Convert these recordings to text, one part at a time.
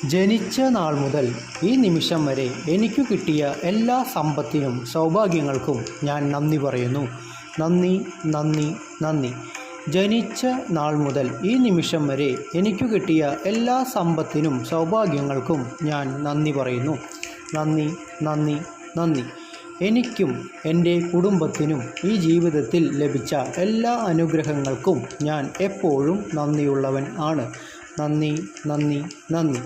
ജനിച്ച നാൾ മുതൽ ഈ നിമിഷം വരെ എനിക്കു കിട്ടിയ എല്ലാ സമ്പത്തിനും സൗഭാഗ്യങ്ങൾക്കും ഞാൻ നന്ദി പറയുന്നു. നന്ദി, നന്ദി, നന്ദി. ജനിച്ച നാൾ മുതൽ ഈ നിമിഷം വരെ എനിക്കു കിട്ടിയ എല്ലാ സമ്പത്തിനും സൗഭാഗ്യങ്ങൾക്കും ഞാൻ നന്ദി പറയുന്നു. നന്ദി, നന്ദി, നന്ദി. എനിക്കും എൻ്റെ കുടുംബത്തിനും ഈ ജീവിതത്തിൽ ലഭിച്ച എല്ലാ അനുഗ്രഹങ്ങൾക്കും ഞാൻ എപ്പോഴും നന്ദിയുള്ളവൻ ആണ്. നന്ദി, നന്ദി, നന്ദി.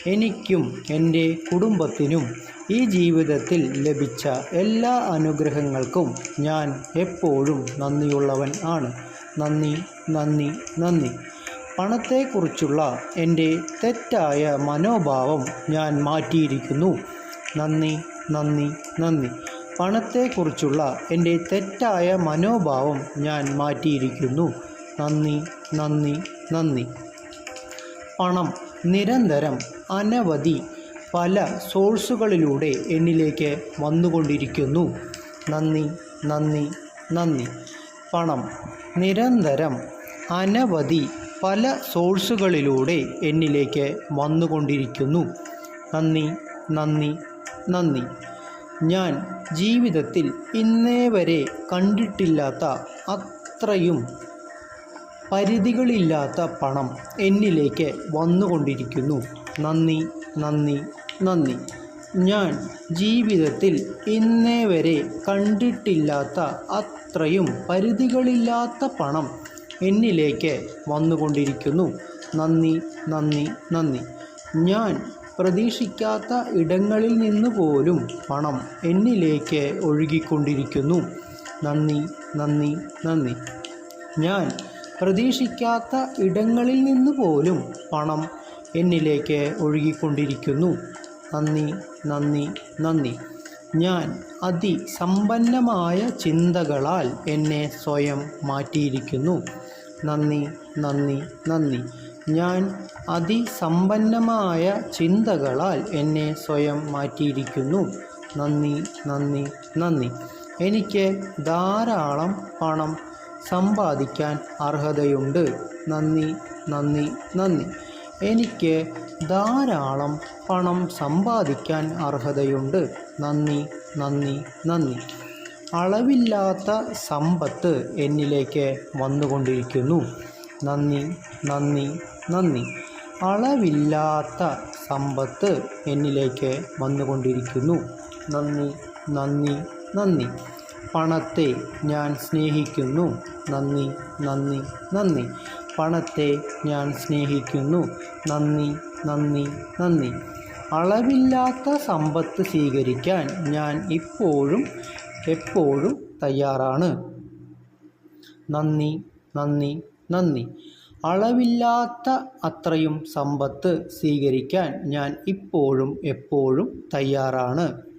എനിക്കും എൻ്റെ കുടുംബത്തിനും ഈ ജീവിതത്തിൽ ലഭിച്ച എല്ലാ അനുഗ്രഹങ്ങൾക്കും ഞാൻ എപ്പോഴും നന്ദിയുള്ളവൻ ആണ്. നന്ദി, നന്ദി, നന്ദി. പണത്തെക്കുറിച്ചുള്ള എൻ്റെ തെറ്റായ മനോഭാവം ഞാൻ മാറ്റിയിരിക്കുന്നു. നന്ദി, നന്ദി, നന്ദി. പണത്തെക്കുറിച്ചുള്ള എൻ്റെ തെറ്റായ മനോഭാവം ഞാൻ മാറ്റിയിരിക്കുന്നു. നന്ദി, നന്ദി, നന്ദി. പണം നിരന്തരം അനവധി പല സോഴ്സുകളിലൂടെ എന്നിലേക്ക് വന്നുകൊണ്ടിരിക്കുന്നു. നന്ദി, നന്ദി, നന്ദി. പണം നിരന്തരം അനവധി പല സോഴ്സുകളിലൂടെ എന്നിലേക്ക് വന്നുകൊണ്ടിരിക്കുന്നു. നന്ദി, നന്ദി, നന്ദി. ഞാൻ ജീവിതത്തിൽ ഇന്നേ വരെ കണ്ടിട്ടില്ലാത്ത അത്രയും പരിധികളില്ലാത്ത പണം എന്നിലേക്ക് വന്നുകൊണ്ടിരിക്കുന്നു. നന്ദി, നന്ദി, നന്ദി. ഞാൻ ജീവിതത്തിൽ ഇന്നേ വരെ കണ്ടിട്ടില്ലാത്ത അത്രയും പരിധികളില്ലാത്ത പണം എന്നിലേക്ക് വന്നുകൊണ്ടിരിക്കുന്നു. നന്ദി, നന്ദി, നന്ദി. ഞാൻ പ്രതീക്ഷിക്കാത്ത ഇടങ്ങളിൽ നിന്ന് പോലും പണം എന്നിലേക്ക് ഒഴുകിക്കൊണ്ടിരിക്കുന്നു. നന്ദി, നന്ദി, നന്ദി. ഞാൻ പ്രതീക്ഷിക്കാത്ത ഇടങ്ങളിൽ നിന്ന് പോലും പണം എന്നിലേക്ക് ഒഴുകിക്കൊണ്ടിരിക്കുന്നു. നന്ദി, നന്ദി, നന്ദി. ഞാൻ അതിസമ്പന്നമായ ചിന്തകളാൽ എന്നെ സ്വയം മാറ്റിയിരിക്കുന്നു. നന്ദി, നന്ദി, നന്ദി. ഞാൻ അതിസമ്പന്നമായ ചിന്തകളാൽ എന്നെ സ്വയം മാറ്റിയിരിക്കുന്നു. നന്ദി, നന്ദി, നന്ദി. എനിക്ക് ധാരാളം പണം സമ്പാദിക്കാൻ അർഹതയുണ്ട്. നന്ദി, നന്ദി, നന്ദി. എനിക്ക് ധാരാളം പണം സമ്പാദിക്കാൻ അർഹതയുണ്ട്. നന്ദി, നന്ദി, നന്ദി. അളവില്ലാത്ത സമ്പത്ത് എന്നിലേക്ക് വന്നുകൊണ്ടിരിക്കുന്നു. നന്ദി, നന്ദി, നന്ദി. അളവില്ലാത്ത സമ്പത്ത് എന്നിലേക്ക് വന്നുകൊണ്ടിരിക്കുന്നു. നന്ദി, നന്ദി, നന്ദി. പണത്തെ ഞാൻ സ്നേഹിക്കുന്നു. നന്ദി, നന്ദി, നന്ദി. പണത്തെ ഞാൻ സ്നേഹിക്കുന്നു. നന്ദി, നന്ദി, നന്ദി. അളവില്ലാത്ത സമ്പത്ത് സ്വീകരിക്കാൻ ഞാൻ ഇപ്പോഴും എപ്പോഴും തയ്യാറാണ്. നന്ദി, നന്ദി, നന്ദി. അളവില്ലാത്ത അത്രയും സമ്പത്ത് സ്വീകരിക്കാൻ ഞാൻ ഇപ്പോഴും എപ്പോഴും തയ്യാറാണ്.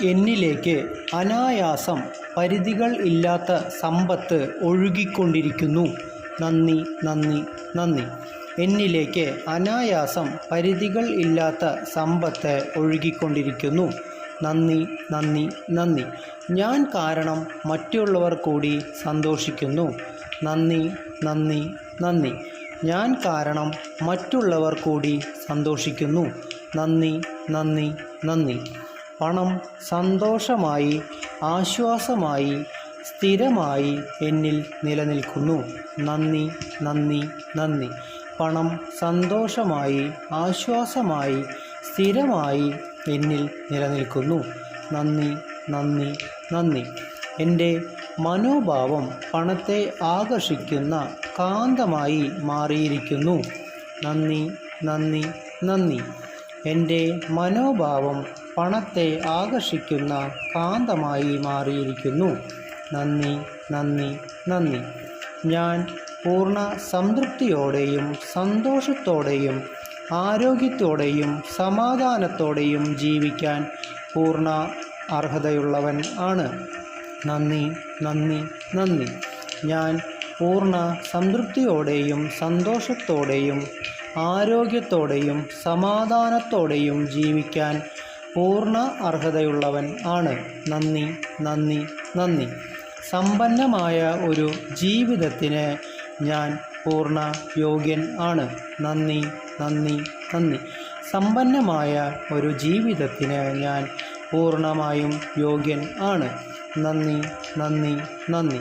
എന്നിലേക്ക് അനായാസം പരിധികൾ ഇല്ലാത്ത സമ്പത്ത് ഒഴുകിക്കൊണ്ടിരിക്കുന്നു. നന്ദി, നന്ദി, നന്ദി. എന്നിലേക്ക് അനായാസം പരിധികൾ ഇല്ലാത്ത സമ്പത്ത് ഒഴുകിക്കൊണ്ടിരിക്കുന്നു. നന്ദി, നന്ദി, നന്ദി. ഞാൻ കാരണം മറ്റുള്ളവർ കൂടി സന്തോഷിക്കുന്നു. നന്ദി, നന്ദി, നന്ദി. ഞാൻ കാരണം മറ്റുള്ളവർ കൂടി സന്തോഷിക്കുന്നു. നന്ദി, നന്ദി, നന്ദി. പണം സന്തോഷമായി, ആശ്വാസമായി, സ്ഥിരമായി എന്നിൽ നിലനിൽക്കുന്നു. നന്ദി, നന്ദി, നന്ദി. പണം സന്തോഷമായി, ആശ്വാസമായി, സ്ഥിരമായി എന്നിൽ നിലനിൽക്കുന്നു. നന്ദി, നന്ദി, നന്ദി. എൻ്റെ മനോഭാവം പണത്തെ ആകർഷിക്കുന്ന കാന്തമായി മാറിയിരിക്കുന്നു. നന്ദി, നന്ദി, നന്ദി. എൻ്റെ മനോഭാവം പണത്തെ ആകർഷിക്കുന്ന കാന്തമായി മാറിയിരിക്കുന്നു. നന്ദി, നന്ദി, നന്ദി. ഞാൻ പൂർണ്ണ സംതൃപ്തിയോടെയും സന്തോഷത്തോടെയും ആരോഗ്യത്തോടെയും സമാധാനത്തോടെയും ജീവിക്കാൻ പൂർണ്ണ അർഹതയുള്ളവൻ ആണ്. നന്ദി, നന്ദി, നന്ദി. ഞാൻ പൂർണ്ണ സംതൃപ്തിയോടെയും സന്തോഷത്തോടെയും ആരോഗ്യത്തോടെയും സമാധാനത്തോടെയും ജീവിക്കാൻ പൂർണ്ണ അർഹതയുള്ളവൻ ആണ്. നന്ദി, നന്ദി, നന്ദി. സമ്പന്നമായ ഒരു ജീവിതത്തിന് ഞാൻ പൂർണ്ണ യോഗ്യൻ ആണ്. നന്ദി, നന്ദി, നന്ദി. സമ്പന്നമായ ഒരു ജീവിതത്തിന് ഞാൻ പൂർണ്ണമായും യോഗ്യൻ ആണ്. നന്ദി, നന്ദി, നന്ദി.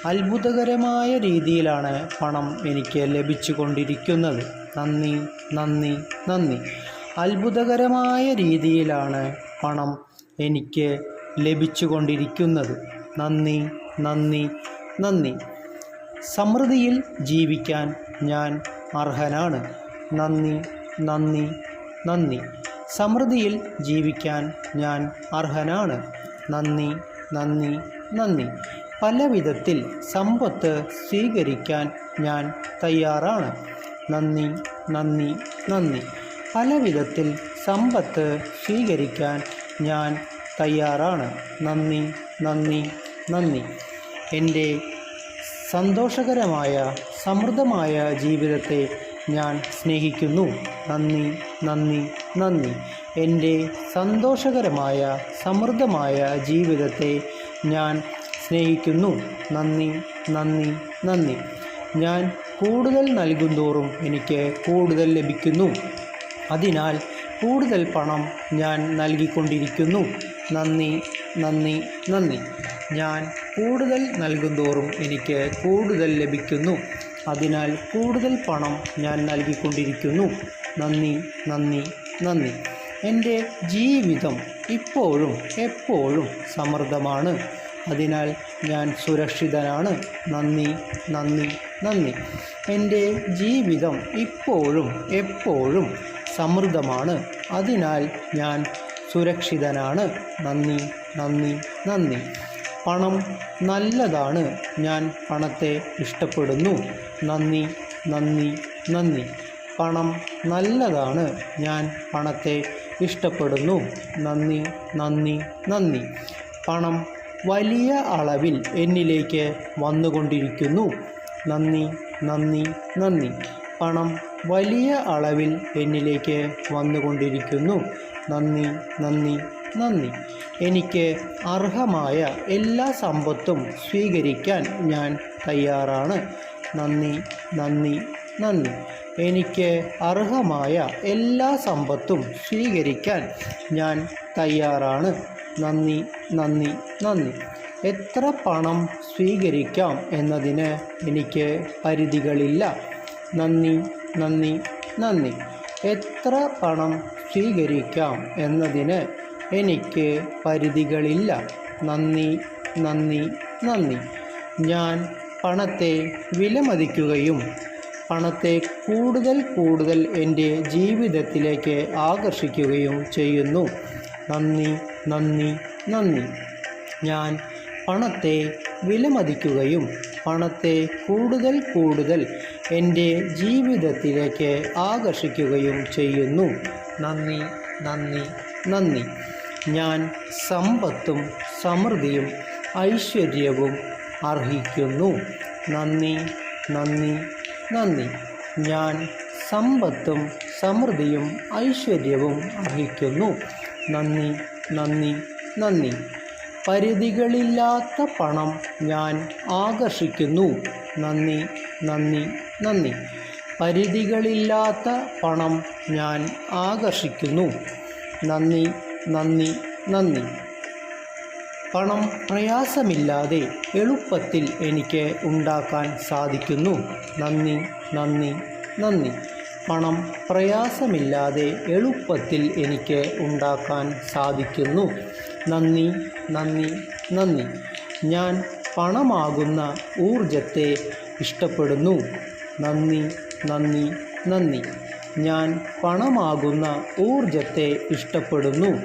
അത്ഭുതകരമായ രീതിയിലാണ് പണം എനിക്ക് ലഭിച്ചുകൊണ്ടിരിക്കുന്നത്. നന്ദി, നന്ദി, നന്ദി. അത്ഭുതകരമായ രീതിയിലാണ് പണം എനിക്ക് ലഭിച്ചുകൊണ്ടിരിക്കുന്നത്. നന്ദി, നന്ദി, നന്ദി. സമൃദ്ധിയിൽ ജീവിക്കാൻ ഞാൻ അർഹനാണ്. നന്ദി, നന്ദി, നന്ദി. സമൃദ്ധിയിൽ ജീവിക്കാൻ ഞാൻ അർഹനാണ്. നന്ദി, നന്ദി, നന്ദി. പല വിധത്തിൽ സമ്പത്ത് സ്വീകരിക്കാൻ ഞാൻ തയ്യാറാണ്. നന്ദി, നന്ദി, നന്ദി. പല വിധത്തിൽ സമ്പത്ത് സ്വീകരിക്കാൻ ഞാൻ തയ്യാറാണ്. നന്ദി, നന്ദി, നന്ദി. എൻ്റെ സന്തോഷകരമായ സമൃദ്ധമായ ജീവിതത്തെ ഞാൻ സ്നേഹിക്കുന്നു. നന്ദി, നന്ദി, നന്ദി. എൻ്റെ സന്തോഷകരമായ സമൃദ്ധമായ ജീവിതത്തെ ഞാൻ സ്നേഹിക്കുന്നു. നന്ദി, നന്ദി, നന്ദി. ഞാൻ കൂടുതൽ നൽകുന്തോറും എനിക്ക് കൂടുതൽ ലഭിക്കുന്നു. അതിനാൽ കൂടുതൽ പണം ഞാൻ നൽകിക്കൊണ്ടിരിക്കുന്നു. നന്ദി, നന്ദി, നന്ദി. ഞാൻ കൂടുതൽ നൽകുന്തോറും എനിക്ക് കൂടുതൽ ലഭിക്കുന്നു. അതിനാൽ കൂടുതൽ പണം ഞാൻ നൽകിക്കൊണ്ടിരിക്കുന്നു. നന്ദി, നന്ദി, നന്ദി. എൻ്റെ ജീവിതം ഇപ്പോഴും എപ്പോഴും സമൃദ്ധമാണ്. അതിനാൽ ഞാൻ സുരക്ഷിതനാണ്. നന്ദി, നന്ദി, നന്ദി. എൻ്റെ ജീവിതം ഇപ്പോഴും എപ്പോഴും സമൃദ്ധമാണ്. അതിനാൽ ഞാൻ സുരക്ഷിതനാണ്. നന്ദി, നന്ദി, നന്ദി. പണം നല്ലതാണ്. ഞാൻ പണത്തെ ഇഷ്ടപ്പെടുന്നു. നന്ദി, നന്ദി, നന്ദി. പണം നല്ലതാണ്. ഞാൻ പണത്തെ ഇഷ്ടപ്പെടുന്നു. നന്ദി, നന്ദി, നന്ദി. പണം വലിയ അളവിൽ എന്നിലേക്ക് വന്നുകൊണ്ടിരിക്കുന്നു. നന്ദി, നന്ദി, നന്ദി. പണം വലിയ അളവിൽ എന്നിലേക്ക് വന്നുകൊണ്ടിരിക്കുന്നു. നന്ദി, നന്ദി, നന്ദി. എനിക്ക് അർഹമായ എല്ലാ സമ്പത്തും സ്വീകരിക്കാൻ ഞാൻ തയ്യാറാണ്. നന്ദി, നന്ദി, നന്ദി. എനിക്ക് അർഹമായ എല്ലാ സമ്പത്തും സ്വീകരിക്കാൻ ഞാൻ തയ്യാറാണ്. നന്ദി, നന്ദി, നന്ദി. എത്ര പണം സ്വീകരിക്കാം എന്നതിന് എനിക്ക് പരിധികളില്ല. നന്ദി, നന്ദി, നന്ദി. എത്ര പണം സ്വീകരിക്കാം എന്നതിന് എനിക്ക് പരിധികളില്ല. നന്ദി, നന്ദി, നന്ദി. ഞാൻ പണത്തെ വിലമതിക്കുകയും പണത്തെ കൂടുതൽ കൂടുതൽ എൻ്റെ ജീവിതത്തിലേക്ക് ആകർഷിക്കുകയും ചെയ്യുന്നു. നന്ദി, നന്ദി, നന്ദി. ഞാൻ പണത്തെ വിലമതിക്കുകയും പണത്തെ കൂടുതൽ കൂടുതൽ എൻ്റെ ജീവിതത്തിലേക്ക് ആകർഷിക്കുകയും ചെയ്യുന്നു. നന്ദി, നന്ദി, നന്ദി. ഞാൻ സമ്പത്തും സമൃദ്ധിയും ഐശ്വര്യവും അർഹിക്കുന്നു. നന്ദി, നന്ദി, നന്ദി. ഞാൻ സമ്പത്തും സമൃദ്ധിയും ഐശ്വര്യവും അർഹിക്കുന്നു. നന്ദി, നന്ദി, നന്ദി. പരിധികളില്ലാത്ത പണം ഞാൻ ആകർഷിക്കുന്നു. നന്ദി, നന്ദി, നന്ദി. പരിധികളില്ലാത്ത പണം ഞാൻ ആകർഷിക്കുന്നു. നന്ദി, നന്ദി, നന്ദി. പണം പ്രയാസമില്ലാതെ എളുപ്പത്തിൽ എനിക്ക് ഉണ്ടാക്കാൻ സാധിക്കുന്നു. നന്ദി, നന്ദി, നന്ദി. പണം പ്രയാസമില്ലാതെ എളുപ്പത്തിൽ എനിക്ക് ഉണ്ടാക്കാൻ സാധിക്കുന്നു. നന്ദി, നന്ദി, നന്ദി. ഞാൻ പണമാകുന്ന ഊർജത്തെ ഇഷ്ടപ്പെടുന്നു. നന്ദി, നന്ദി, നന്ദി. ഞാൻ പണമാകുന്ന ഊർജത്തെ ഇഷ്ടപ്പെടുന്നു.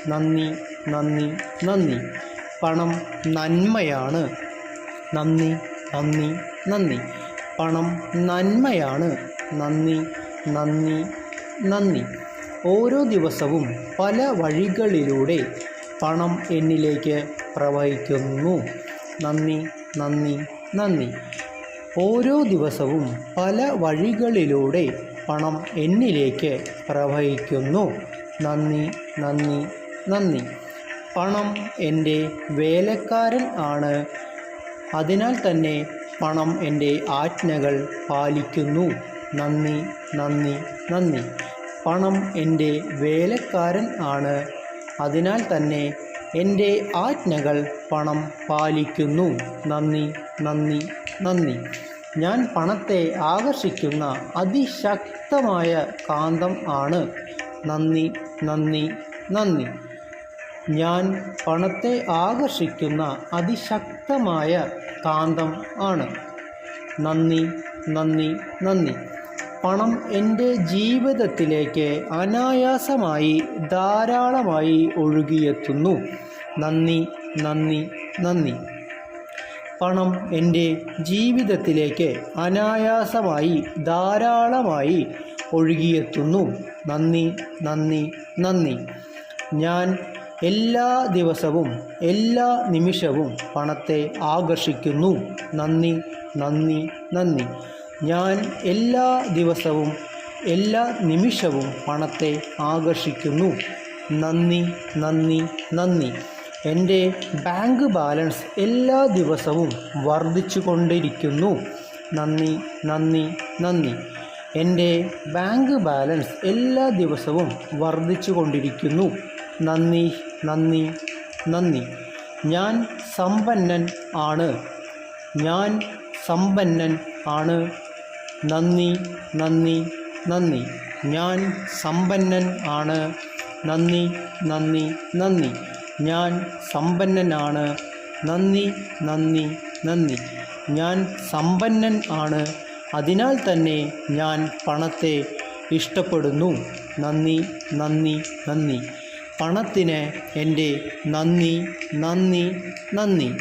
നന്ദി, നന്ദി, നന്ദി. പണം നന്മയാണ്. നന്ദി, നന്ദി, നന്ദി. പണം നന്മയാണ്. നന്ദി, നന്ദി, നന്ദി. ഓരോ ദിവസവും പല വഴികളിലൂടെ പണം എന്നിലേക്ക് പ്രവഹിക്കുന്നു. നന്ദി, നന്ദി, നന്ദി. ഓരോ ദിവസവും പല വഴികളിലൂടെ പണം എന്നിലേക്ക് പ്രവഹിക്കുന്നു. നന്ദി, നന്ദി, നന്ദി. പണം എൻ്റെ വേലക്കാരൻ ആണ്. അതിനാൽ തന്നെ പണം എൻ്റെ ആജ്ഞകൾ പാലിക്കുന്നു. നന്ദി, നന്ദി, നന്ദി. പണം എൻ്റെ വേലക്കാരൻ ആണ്. അതിനാൽ തന്നെ എൻ്റെ ആജ്ഞകൾ പണം പാലിക്കുന്നു. നന്ദി, നന്ദി, നന്ദി. ഞാൻ പണത്തെ ആകർഷിക്കുന്ന അതിശക്തമായ കാന്തം ആണ്. നന്ദി, നന്ദി, നന്ദി. ഞാൻ പണത്തെ ആകർഷിക്കുന്ന അതിശക്തമായ കാന്തം ആണ്. നന്ദി, നന്ദി, നന്ദി. പണം എൻ്റെ ജീവിതത്തിലേക്ക് അനായാസമായി ധാരാളമായി ഒഴുകിയെത്തുന്നു. നന്ദി, നന്ദി, നന്ദി. പണം എൻ്റെ ജീവിതത്തിലേക്ക് അനായാസമായി ധാരാളമായി ഒഴുകിയെത്തുന്നു. നന്ദി, നന്ദി, നന്ദി. ഞാൻ എല്ലാ ദിവസവും എല്ലാ നിമിഷവും പണത്തെ ആകർഷിക്കുന്നു. നന്ദി, നന്ദി, നന്ദി. ഞാൻ എല്ലാ ദിവസവും എല്ലാ നിമിഷവും പണത്തെ ആകർഷിക്കുന്നു. നന്ദി, നന്ദി, നന്ദി. എൻ്റെ ബാങ്ക് ബാലൻസ് എല്ലാ ദിവസവും വർദ്ധിച്ചു കൊണ്ടിരിക്കുന്നു. നന്ദി, നന്ദി, നന്ദി. എൻ്റെ ബാങ്ക് ബാലൻസ് എല്ലാ ദിവസവും വർദ്ധിച്ചു കൊണ്ടിരിക്കുന്നു. നന്ദി, നന്ദി, നന്ദി. ഞാൻ സമ്പന്നൻ ആണ്. ഞാൻ സമ്പന്നൻ ആണ്. നന്ദി, നന്ദി, നന്ദി. ഞാൻ സമ്പന്നൻ ആണ്. നന്ദി, നന്ദി, നന്ദി. ഞാൻ സമ്പന്നനാണ്. നന്ദി, നന്ദി, നന്ദി. ഞാൻ സമ്പന്നൻ ആണ്. അതിനാൽ തന്നെ ഞാൻ പണത്തെ ഇഷ്ടപ്പെടുന്നു. നന്ദി, നന്ദി, നന്ദി. പണത്തിന് എൻ്റെ നന്ദി, നന്ദി, നന്ദി.